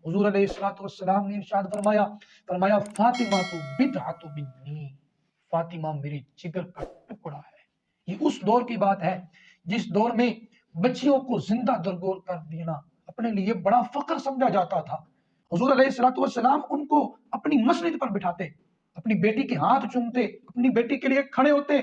حضور علیہ الصلوۃ والسلام نے ارشاد فرمایا فاطمہ تو بدعۃ منی، فاطمہ میرے جگر کا ٹکڑا ہے۔ یہ اس دور کی بات ہے جس دور میں بچیوں کو زندہ درگور کر دینا اپنے لیے بڑا فخر سمجھا جاتا تھا۔ حضور علیہ الصلوۃ والسلام ان کو اپنی مسند پر بٹھاتے، اپنی بیٹی کے ہاتھ چومتے، اپنی بیٹی کے لیے کھڑے ہوتے۔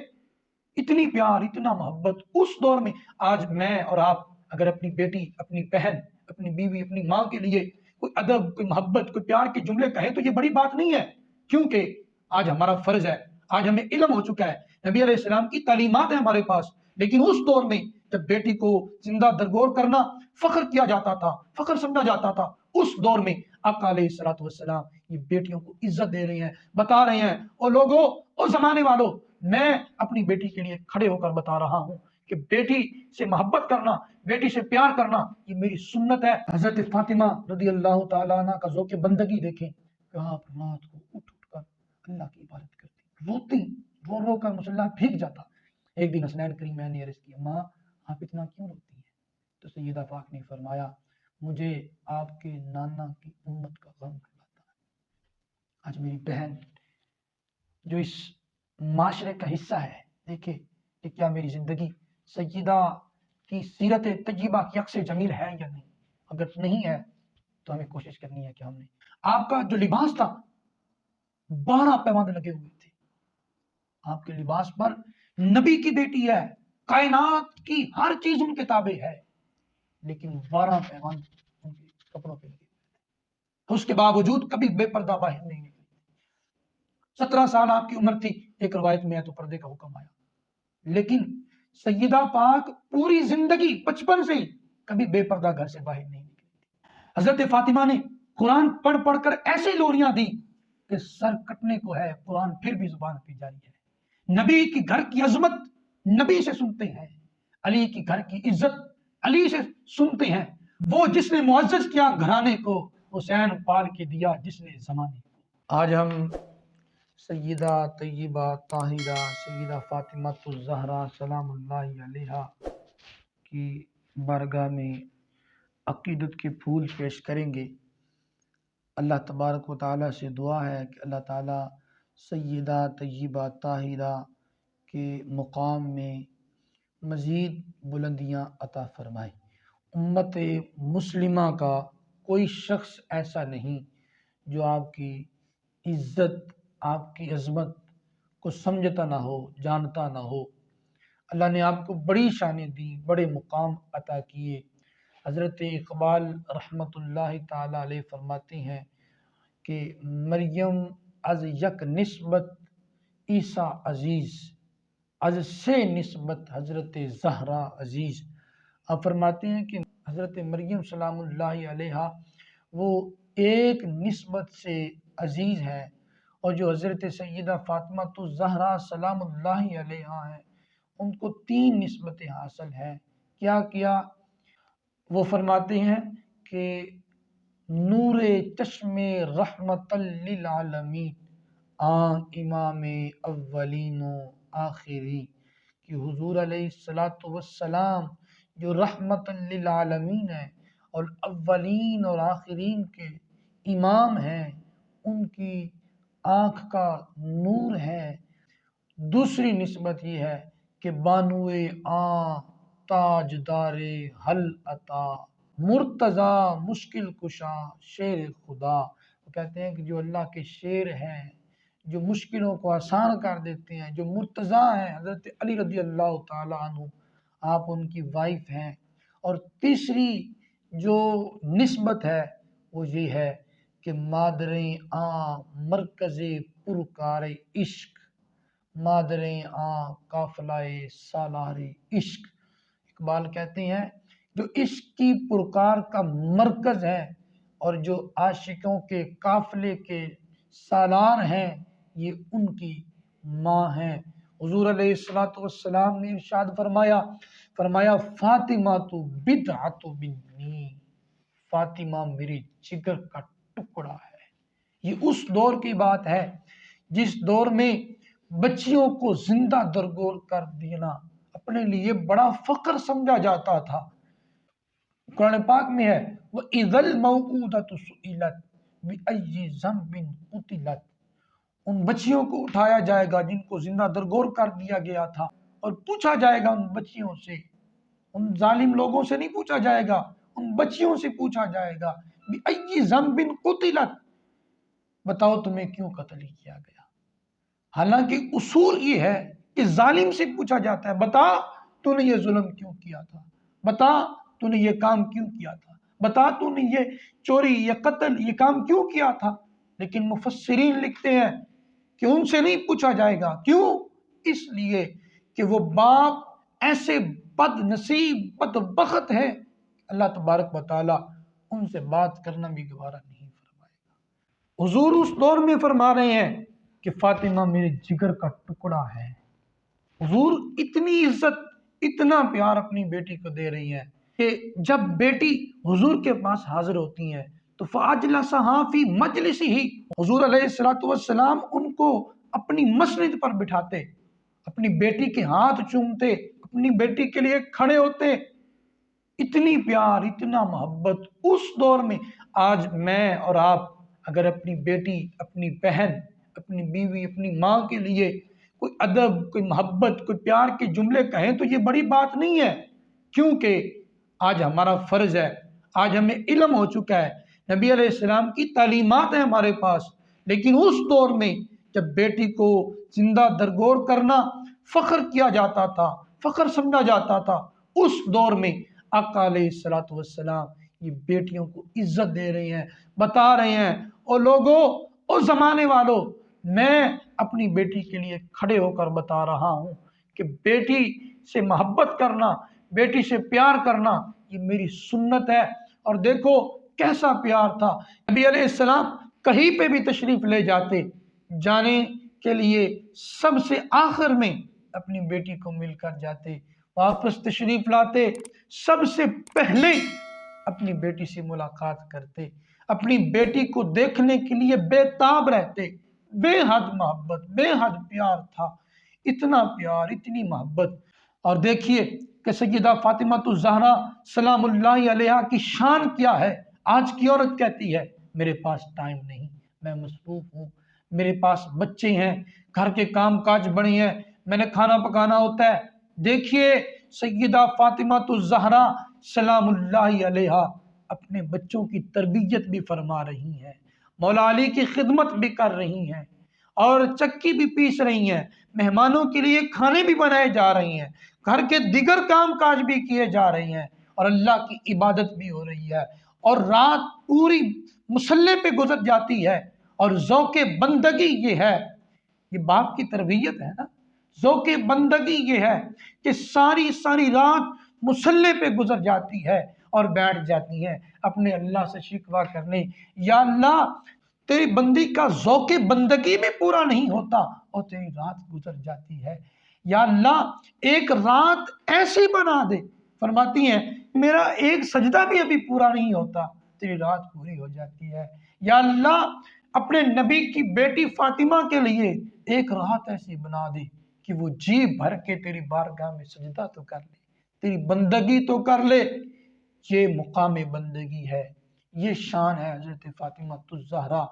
اتنی پیار، اتنا محبت اس دور میں۔ آج میں اور آپ اگر اپنی بیٹی، اپنی بہن، اپنی بیوی، اپنی ماں کے لیے کوئی ادب، کوئی محبت، کوئی پیار کے جملے کہیں تو یہ بڑی بات نہیں ہے، کیونکہ آج ہمارا فرض ہے، آج ہمیں علم ہو چکا ہے، نبی علیہ السلام کی تعلیمات ہیں ہمارے پاس۔ لیکن اس دور میں جب بیٹی کو زندہ درگور کرنا فخر کیا جاتا تھا، فخر سمجھا جاتا تھا، اس دور میں آقا علیہ الصلوۃ والسلام یہ بیٹیوں کو عزت دے رہے ہیں، بتا رہے ہیں، اور لوگوں، اور زمانے والوں، میں اپنی بیٹی کے لیے کھڑے ہو کر بتا رہا ہوں کہ بیٹی سے محبت کرنا، بیٹی سے پیار کرنا یہ میری سنت ہے۔ حضرت فاطمہ رضی اللہ تعالیٰ عنہ کا ذوق بندگی دیکھیں کہ آپ رات کو اٹھ کر اللہ کی عبادت کرتی، روتی، رو رو کر مصلی بھیگ جاتا۔ ایک دن حسنین کریم نے عرض کیا، ماں آپ اتنا کیوں روتی ہیں؟ تو سیدہ پاک نے فرمایا، مجھے آپ کے نانا کی امت کا غم کھلاتا ہے۔ آج میری بہن جو اس معاشرے کا حصہ ہے، دیکھے کہ کیا میری زندگی سیدہ کی سیرت طیبہ کی عکس جمیل ہے یا نہیں۔ اگر نہیں ہے تو ہمیں کوشش کرنی ہے کہ ہم نے آپ کا جو لباس تھا 12 پیمانے لگے ہوئے تھے، آپ کے لباس پر نبی کی بیٹی ہے، کائنات کی ہر چیز ان کے تابع ہے، لیکن 12 پیمان ان کے کپڑوں پہ لگے ہوئے تھے۔ اس کے باوجود کبھی بے پردہ باہر نہیں نکلی۔ 17 سال آپ کی عمر تھی، ایک روایت میں ہے تو پردے کا حکم آیا، لیکن سیدہ پاک پوری زندگی بچپن سے ہی کبھی بے پردہ گھر سے باہر نہیں نکلی تھی۔ حضرت فاطمہ نے قرآن پڑھ پڑھ کر ایسی لوریاں دی کہ سر کٹنے کو ہے، قرآن پھر بھی زبان پہ جاری ہے۔ نبی کی گھر کی عظمت نبی سے سنتے ہیں، علی کی گھر کی عزت علی سے سنتے ہیں۔ وہ جس نے معزز کیا گھرانے کو، حسین پال کے دیا جس نے زمانے کو۔ آج ہم سیدہ طیبہ طاہرہ سیدہ فاطمہ الزہرا سلام اللہ علیہا کی بارگاہ میں عقیدت کے پھول پیش کریں گے۔ اللہ تبارک و تعالیٰ سے دعا ہے کہ اللہ تعالیٰ سیدہ طیبہ طاہرہ کے مقام میں مزید بلندیاں عطا فرمائے۔ امت مسلمہ کا کوئی شخص ایسا نہیں جو آپ کی عزت، آپ کی عظمت کو سمجھتا نہ ہو، جانتا نہ ہو۔ اللہ نے آپ کو بڑی شانیں دی، بڑے مقام عطا کیے۔ حضرت اقبال رحمۃ اللہ تعالی علیہ فرماتے ہیں کہ مریم از یک نسبت عیسیٰ عزیز، از سے نسبت حضرت زہرا عزیز۔ آپ فرماتے ہیں کہ حضرت مریم سلام اللہ علیہا وہ ایک نسبت سے عزیز ہے، اور جو حضرت سیدہ فاطمہ الزہرا سلام اللہ علیہا ہیں ان کو 3 نسبتیں حاصل ہیں۔ کیا کیا؟ وہ فرماتے ہیں کہ نور چشم رحمت للعالمین امام اولین و آخرین، کہ حضور علیہ الصلوۃ والسلام جو رحمت للعالمین ہیں اور اولین اور آخرین کے امام ہیں، ان کی آنکھ کا نور ہے۔ دوسری نسبت یہ ہے کہ بانوئے تاجدار حل عطا مرتضی مشکل کشا شیر خدا۔ وہ کہتے ہیں کہ جو اللہ کے شیر ہیں، جو مشکلوں کو آسان کر دیتے ہیں، جو مرتضی ہیں، حضرت علی رضی اللہ تعالیٰ عنہ، آپ ان کی وائف ہیں۔ اور تیسری جو نسبت ہے وہ یہ ہے کہ مادریں مرکز پرکار عشق، مادریں قافلہ سالار عشق۔ اقبال کہتے ہیں جو عشق کی پرکار کا مرکز ہے اور جو عاشقوں کے قافلے کے سالار ہیں، یہ ان کی ماں ہیں۔ حضور علیہ الصلوۃ والسلام نے ارشاد فرمایا فاطمہ تو بدعۃ منی، فاطمہ میرے جگر کا ٹکڑا ہے۔ یہ اس دور کی بات ہے جس دور میں بچیوں کو زندہ درگور کر دینا اپنے لیے بڑا فخر سمجھا جاتا تھا۔ قرآن پاک میں ہے وَإِذَا الْمَوْءُودَةُ سُئِلَتْ بِأَيِّ ذَنبٍ قُتِلَتْ، ان بچیوں کو اٹھایا جائے گا جن کو زندہ درگور کر دیا گیا تھا، اور پوچھا جائے گا ان بچیوں سے، ان ظالم لوگوں سے نہیں پوچھا جائے گا، ان بچیوں سے پوچھا جائے گا بِأَيِّ ذَنبٍ قُتِلَتْ، بتاؤ تمہیں کیوں قتل کیا گیا۔ حالانکہ اصول یہ ہے کہ ظالم سے پوچھا جاتا ہے بتا تو نے یہ ظلم کیوں کیا تھا، بتا تو نے یہ کام کیوں کیا تھا، بتا تو نے یہ چوری یہ قتل یہ کام کیوں کیا تھا۔ لیکن مفسرین لکھتے ہیں کہ ان سے نہیں پوچھا جائے گا، کیوں؟ اس لیے کہ وہ باپ ایسے بد نصیب بدبخت ہے، اللہ تبارک و تعالی ان سے بات کرنا بھی گوارا نہیں فرمائے گا۔ حضور اس دور میں فرما رہے ہیں کہ فاطمہ میرے جگر کا ٹکڑا ہے۔ حضور اتنی عزت اتنا پیار اپنی بیٹی کو دے رہی ہیں کہ جب بیٹی حضور کے پاس حاضر ہوتی ہیں تو فَأَجْلَسَهَا فِي مَجْلِسِهِ، حضور علیہ السلام ان کو اپنی مسند پر بٹھاتے، اپنی بیٹی کے ہاتھ چومتے، اپنی بیٹی کے لیے کھڑے ہوتے۔ اتنی پیار اتنا محبت اس دور میں۔ آج میں اور آپ اگر اپنی بیٹی اپنی بہن اپنی بیوی اپنی ماں کے لیے کوئی ادب کوئی محبت کوئی پیار کے جملے کہیں تو یہ بڑی بات نہیں ہے، کیونکہ آج ہمارا فرض ہے، آج ہمیں علم ہو چکا ہے، نبی علیہ السلام کی تعلیمات ہیں ہمارے پاس۔ لیکن اس دور میں جب بیٹی کو زندہ درگور کرنا فخر کیا جاتا تھا، فخر سمجھا جاتا تھا، اس دور میں آقا علیہ السلام یہ بیٹیوں کو عزت دے رہے ہیں، بتا رہے ہیں او لوگوں او زمانے والوں، میں اپنی بیٹی کے لیے کھڑے ہو کر بتا رہا ہوں کہ بیٹی سے محبت کرنا بیٹی سے پیار کرنا یہ میری سنت ہے۔ اور دیکھو کیسا پیار تھا، نبی علیہ السلام کہیں پہ بھی تشریف لے جاتے، جانے کے لیے سب سے آخر میں اپنی بیٹی کو مل کر جاتے، واپس تشریف لاتے سب سے پہلے اپنی بیٹی سے ملاقات کرتے، اپنی بیٹی کو دیکھنے کے لیے بے تاب رہتے۔ بے حد محبت بے حد پیار تھا، اتنا پیار اتنی محبت۔ اور دیکھیے کہ سیدہ فاطمہ الزہرا سلام اللہ علیہا کی شان کیا ہے۔ آج کی عورت کہتی ہے میرے پاس ٹائم نہیں، میں مصروف ہوں، میرے پاس بچے ہیں، گھر کے کام کاج بڑے ہیں، میں نے کھانا پکانا ہوتا ہے۔ دیکھیے سیدہ فاطمہ الزہرا سلام اللہ علیہا اپنے بچوں کی تربیت بھی فرما رہی ہیں، مولا علی کی خدمت بھی کر رہی ہیں، اور چکی بھی پیس رہی ہیں، مہمانوں کے لیے کھانے بھی بنائے جا رہی ہیں، گھر کے دیگر کام کاج بھی کیے جا رہے ہیں، اور اللہ کی عبادت بھی ہو رہی ہے، اور رات پوری مصلے پہ گزر جاتی ہے۔ اور ذوق بندگی یہ ہے، یہ باپ کی تربیت ہے نا، ذوق بندگی یہ ہے کہ ساری ساری رات مصلے پہ گزر جاتی ہے اور بیٹھ جاتی ہے اپنے اللہ سے شکوہ کرنے، یا اللہ تیری بندی کا ذوق بندگی میں پورا نہیں ہوتا اور تیری رات گزر جاتی ہے، یا اللہ ایک رات ایسی بنا دے، فرماتی ہیں میرا ایک سجدہ بھی ابھی پورا نہیں ہوتا تیری رات پوری ہو جاتی ہے، یا اللہ اپنے نبی کی بیٹی فاطمہ کے لیے ایک رات ایسی بنا دے کہ وہ جی بھر کے تیری بارگاہ میں سجدہ تو کر لے، تیری بندگی تو کر لے۔ یہ مقام بندگی ہے، یہ شان ہے حضرت فاطمہ الزہرا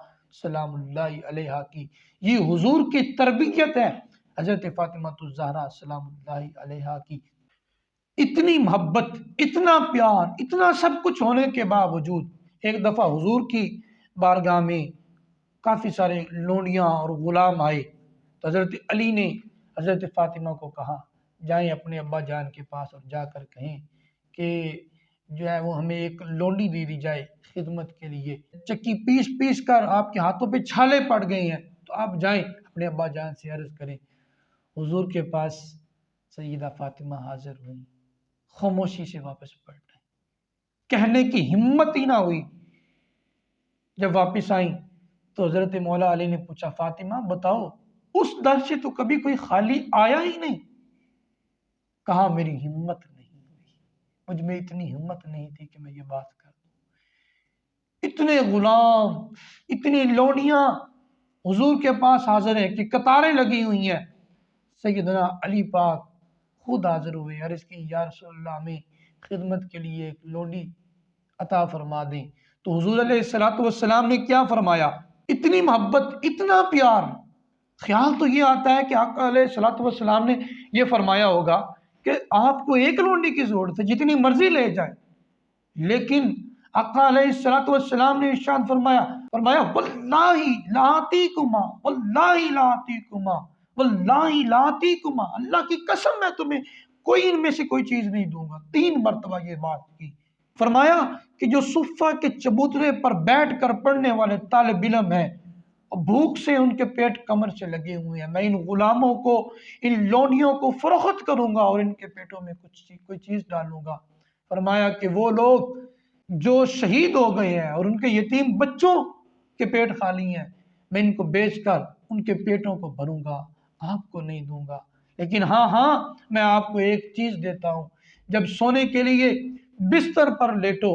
سلام اللہ علیہا کی، یہ حضور کی تربیت ہے حضرت فاطمہ الزہرا سلام اللہ علیہا کی۔ اتنی محبت اتنا پیار اتنا سب کچھ ہونے کے باوجود ایک دفعہ حضور کی بارگاہ میں کافی سارے لونڈیاں اور غلام آئے تو حضرت علی نے حضرت فاطمہ کو کہا جائیں اپنے ابا جان کے پاس اور جا کر کہیں کہ جو ہے وہ ہمیں ایک لونڈی دے دی جائے خدمت کے لیے، چکی پیس پیس کر آپ کے ہاتھوں پہ چھالے پڑ گئے ہیں، تو آپ جائیں اپنے ابا جان سے عرض کریں۔ حضور کے پاس سیدہ فاطمہ حاضر ہوئی، خاموشی سے واپس پلٹ گئیں، کہنے کی ہمت ہی نہ ہوئی۔ جب واپس آئیں تو حضرت مولا علی نے پوچھا فاطمہ بتاؤ اس در سے تو کبھی کوئی خالی آیا ہی نہیں؟ کہا میری ہمت نہیں ہوئی، مجھ میں اتنی ہمت نہیں تھی کہ میں یہ بات کر دوں۔ اتنے غلام اتنی لونڈیاں حضور کے پاس حاضر ہیں کہ قطاریں لگی ہوئی ہیں، سیدنا علی پاک خود حاضر ہوئے، عرض کی یا رسول اللہ میں خدمت کے لیے ایک لونڈی عطا فرما دیں۔ تو حضور علیہ الصلوۃ والسلام نے کیا فرمایا؟ اتنی محبت، اتنا پیار۔ خیال تو یہ آتا ہے کہ آقا علیہ الصلوۃ والسلام نے یہ فرمایا ہوگا کہ آپ کو ایک لونڈی کی ضرورت ہے، جتنی مرضی لے جائے، لیکن آقا علیہ الصلوۃ والسلام نے ارشاد فرمایا واللہ لا آتیکما، واللہ لا آتیکما، واللہ لا آتیکما، اللہ کی قسم میں تمہیں کوئی ان میں سے کوئی چیز نہیں دوں گا۔ 3 مرتبہ یہ بات کی۔ فرمایا کہ جو صفہ کے چبوترے پر بیٹھ کر پڑھنے والے طالب علم ہیں، بھوک سے ان کے پیٹ کمر سے لگے ہوئے ہیں، میں ان غلاموں کو، ان لونڈیوں کو فروخت کروں گا اور ان کے پیٹوں میں کوئی چیز ڈالوں گا۔ فرمایا کہ وہ لوگ جو شہید ہو گئے ہیں اور ان کے یتیم بچوں کے پیٹ خالی ہیں، میں ان کو بیچ کر ان کے پیٹوں کو بھروں گا، آپ کو نہیں دوں گا۔ لیکن ہاں میں آپ کو ایک چیز دیتا ہوں، جب سونے کے لیے بستر پر لیٹو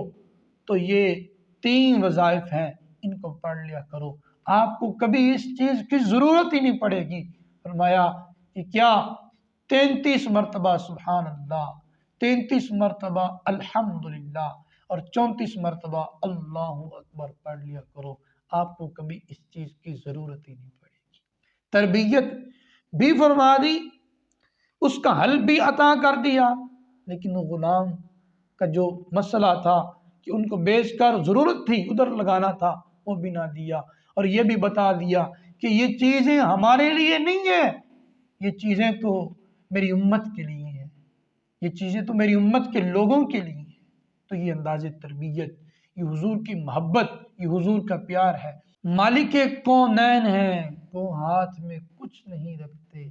تو یہ 3 وظائف ہیں، ان کو پڑھ لیا کرو، آپ کو کبھی اس چیز کی ضرورت ہی نہیں پڑے گی۔ فرمایا کہ کیا؟ 33 مرتبہ سبحان اللہ، 33 مرتبہ الحمدللہ اور 34 مرتبہ اللہ اکبر پڑھ لیا کرو، آپ کو کبھی اس چیز کی ضرورت ہی نہیں پڑے گی۔ تربیت بھی فرما دی، اس کا حل بھی عطا کر دیا، لیکن غلام کا جو مسئلہ تھا کہ ان کو بیچ کر ضرورت تھی ادھر لگانا تھا، وہ بھی نہ دیا، اور یہ بھی بتا دیا کہ یہ چیزیں ہمارے لیے نہیں ہیں، یہ چیزیں تو میری امت کے لیے ہیں، یہ چیزیں تو میری امت کے لوگوں کے لیے ہیں۔ تو یہ انداز تربیت، یہ حضور کی محبت، یہ حضور کا پیار ہے۔ مالک کونین ہیں، وہ ہاتھ میں کچھ نہیں رکھتے،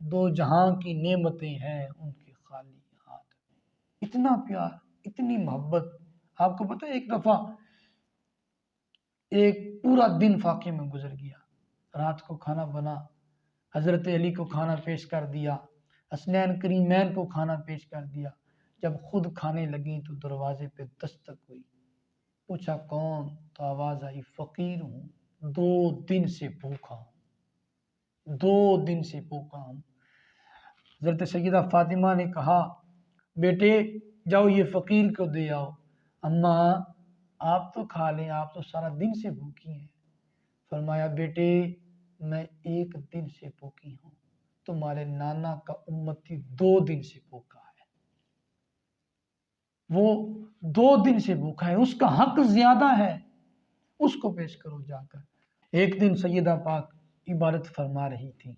2 جہاں کی نعمتیں ہیں ان کے خالی ہاتھ میں۔ اتنا پیار، اتنی محبت۔ آپ کو پتہ ہے ایک دفعہ ایک پورا دن فاقے میں گزر گیا، رات کو کھانا بنا، حضرت علی کو کھانا پیش کر دیا، حسنین کریمین کو کھانا پیش کر دیا۔ جب خود کھانے لگیں تو دروازے پہ دستک ہوئی، پوچھا کون؟ تو آواز آئی فقیر ہوں، 2 دن سے بھوکا ہوں، 2 دن سے بھوکا ہوں۔ حضرت سیدہ فاطمہ نے کہا بیٹے جاؤ یہ فقیر کو دے آؤ۔ اماں آپ تو کھا لیں، آپ تو سارا دن سے بھوکی ہیں۔ فرمایا بیٹے میں 1 دن سے بھوکی ہوں، تمہارے نانا کا امتی 2 دن سے بھوکا ہے، وہ 2 دن سے بھوکا ہے، اس کا حق زیادہ ہے، اس کو پیش کرو جا کر۔ ایک دن سیدہ پاک عبادت فرما رہی تھی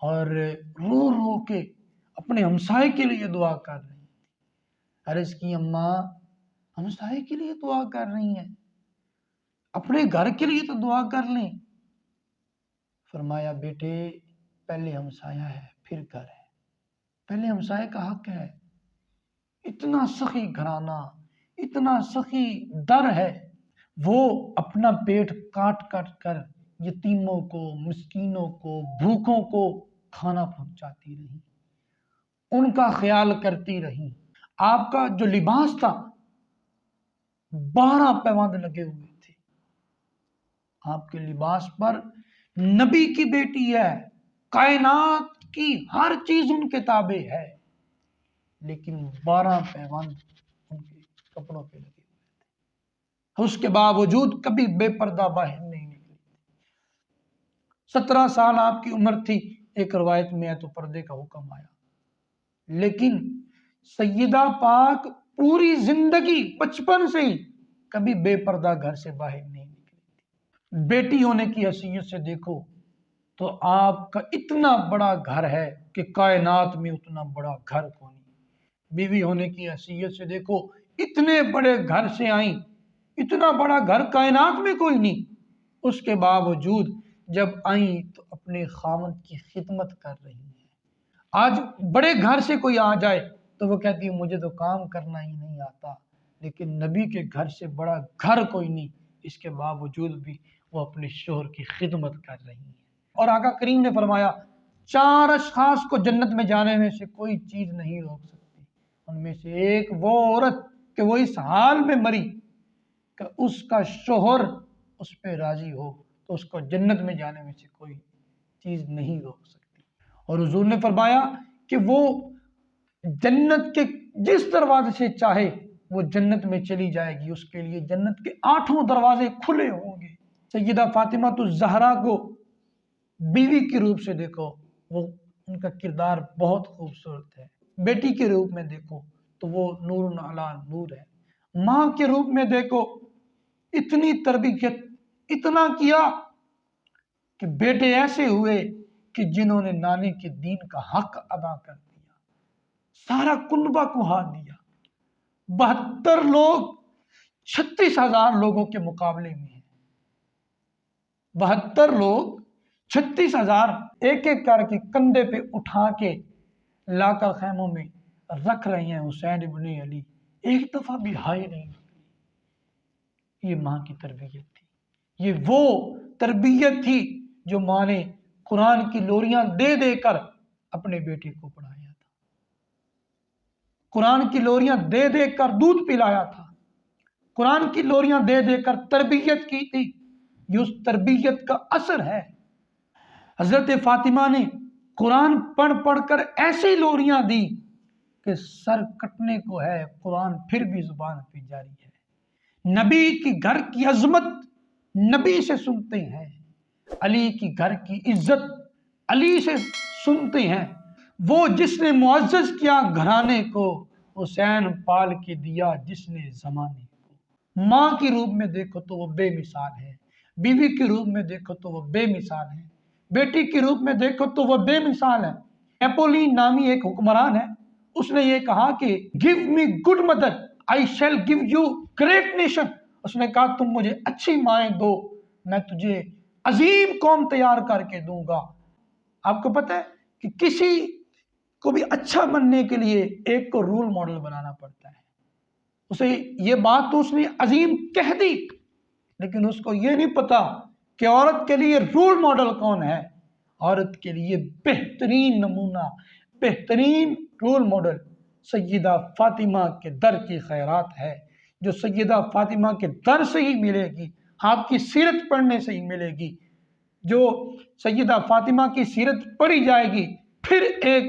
اور رو رو کے اپنے ہمسائے کے لیے دعا کر رہی تھی۔ عرض کی اماں ہمسائے کے لیے دعا کر رہی ہیں، اپنے گھر کے لیے تو دعا کر لیں۔ فرمایا بیٹے پہلے ہمسایہ ہے پھر گھر ہے، پہلے ہمسائے کا حق ہے۔ اتنا سخی گھرانہ، اتنا سخی در ہے، وہ اپنا پیٹ کاٹ کاٹ کر یتیموں کو، مسکینوں کو، بھوکوں کو کھانا پہنچاتی رہی، ان کا خیال کرتی رہی۔ آپ کا جو لباس تھا 12 پیوند لگے ہوئے تھے، آپ کے لباس پر نبی کی بیٹی ہے، کائنات کی ہر چیز ان کے تابع ہے، لیکن 12 پیوند ان کے کپڑوں پہ لگے ہوئے تھے، اس کے باوجود کبھی بے پردہ باہر نہیں نکلی۔ 17 سال آپ کی عمر تھی، ایک روایت میں ہے تو پردے کا حکم آیا، لیکن سیدہ پاک پوری زندگی بچپن سے ہی کبھی بے پردہ گھر سے باہر نہیں نکلی تھی۔ بیٹی ہونے کی حیثیت سے دیکھو تو آپ کا اتنا بڑا گھر ہے کہ کائنات میں اتنا بڑا گھر کو نہیں۔ بیوی ہونے کی حیثیت سے دیکھو اتنے بڑے گھر سے آئیں، اتنا بڑا گھر کائنات میں کوئی نہیں، اس کے باوجود جب آئیں تو اپنے خاوند کی خدمت کر رہی ہیں۔ آج بڑے گھر سے کوئی آ جائے تو وہ کہتی ہے مجھے تو کام کرنا ہی نہیں آتا، لیکن نبی کے گھر سے بڑا گھر کوئی نہیں، اس کے باوجود بھی وہ اپنے شوہر کی خدمت کر رہی ہیں۔ اور آقا کریم نے فرمایا 4 اشخاص کو جنت میں جانے میں سے کوئی چیز نہیں روک سکتی، ان میں سے ایک وہ عورت کہ وہ اس حال میں مری کہ اس کا شوہر اس پہ راضی ہو تو اس کو جنت میں جانے میں سے کوئی چیز نہیں روک سکتی۔ اور حضور نے فرمایا کہ وہ جنت کے جس دروازے سے چاہے وہ جنت میں چلی جائے گی، اس کے لیے جنت کے 8 دروازے کھلے ہوں گے۔ سیدہ فاطمہ الزہرا کو بیوی کے روپ سے دیکھو، وہ ان کا کردار بہت خوبصورت ہے۔ بیٹی کے روپ میں دیکھو تو وہ نور علی نور ہے۔ ماں کے روپ میں دیکھو، اتنی تربیت، اتنا کیا کہ بیٹے ایسے ہوئے کہ جنہوں نے نانے کے دین کا حق ادا کر دیا، سارا کنبہ کو ہاتھ دیا۔ 72 لوگ 36,000 لوگوں کے مقابلے میں ہیں۔ 72 لوگ 36,000 ایک ایک کر کے کندھے پہ اٹھا کے لا کر خیموں میں رکھ رہے ہیں حسین ابن علی، ایک دفعہ بھی ہائے نہیں۔ یہ ماں کی تربیت تھی، یہ وہ تربیت تھی جو ماں نے قرآن کی لوریاں دے دے کر اپنے بیٹے کو پڑھایا تھا، قرآن کی لوریاں دے دے کر دودھ پلایا تھا، قرآن کی لوریاں دے دے کر تربیت کی تھی۔ یہ اس تربیت کا اثر ہے۔ حضرت فاطمہ نے قرآن پڑھ پڑھ کر ایسی لوریاں دی کہ سر کٹنے کو ہے، قرآن پھر بھی زبان پہ جاری ہے۔ نبی کی گھر کی عظمت نبی سے سنتے ہیں، علی کی گھر کی عزت علی سے سنتے ہیں۔ وہ جس نے معزز کیا گھرانے کو، حسین پال کے دیا جس نے زمانے کو۔ ماں کی روپ میں دیکھو تو وہ بے مثال ہے، بیوی کے روپ میں دیکھو تو وہ بے مثال ہے، بیٹی کے روپ میں دیکھو تو وہ بے مثال ہے۔ نیپولین نامی ایک حکمران ہے، اس نے یہ کہا کہ give me good mother I shall give you great nation۔ اس نے کہا تم مجھے اچھی مائیں دو، میں تجھے عظیم قوم تیار کر کے دوں گا۔ آپ کو پتہ ہے کہ کسی کو بھی اچھا بننے کے لیے ایک کو رول ماڈل بنانا پڑتا ہے۔ اسے یہ بات تو اس نے عظیم کہہ دی، لیکن اس کو یہ نہیں پتا کہ عورت کے لیے رول ماڈل کون ہے۔ عورت کے لیے بہترین نمونہ، بہترین رول ماڈل سیدہ فاطمہ کے در کی خیرات ہے، جو سیدہ فاطمہ کے در سے ہی ملے گی، آپ کی سیرت پڑھنے سے ہی ملے گی۔ جو سیدہ فاطمہ کی سیرت پڑھی جائے گی پھر ایک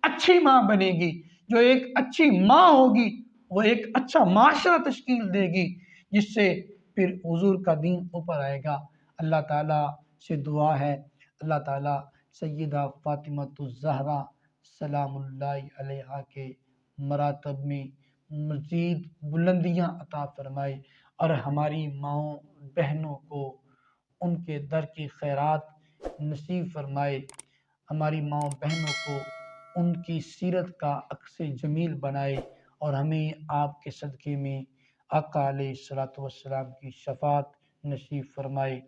اچھی ماں بنے گی، جو ایک اچھی ماں ہوگی وہ ایک اچھا معاشرہ تشکیل دے گی، جس سے پھر حضور کا دین اوپر آئے گا۔ اللہ تعالیٰ سے دعا ہے اللہ تعالیٰ سیدہ فاطمہ الزہرا سلام اللہ علیہا کے مراتب میں مزید بلندیاں عطا فرمائے، اور ہماری ماؤں بہنوں کو ان کے در کی خیرات نصیب فرمائے، ہماری ماؤں بہنوں کو ان کی سیرت کا عکس جمیل بنائے، اور ہمیں آپ کے صدقے میں آقا علیہ الصلوۃ والسلام کی شفاعت نصیب فرمائے۔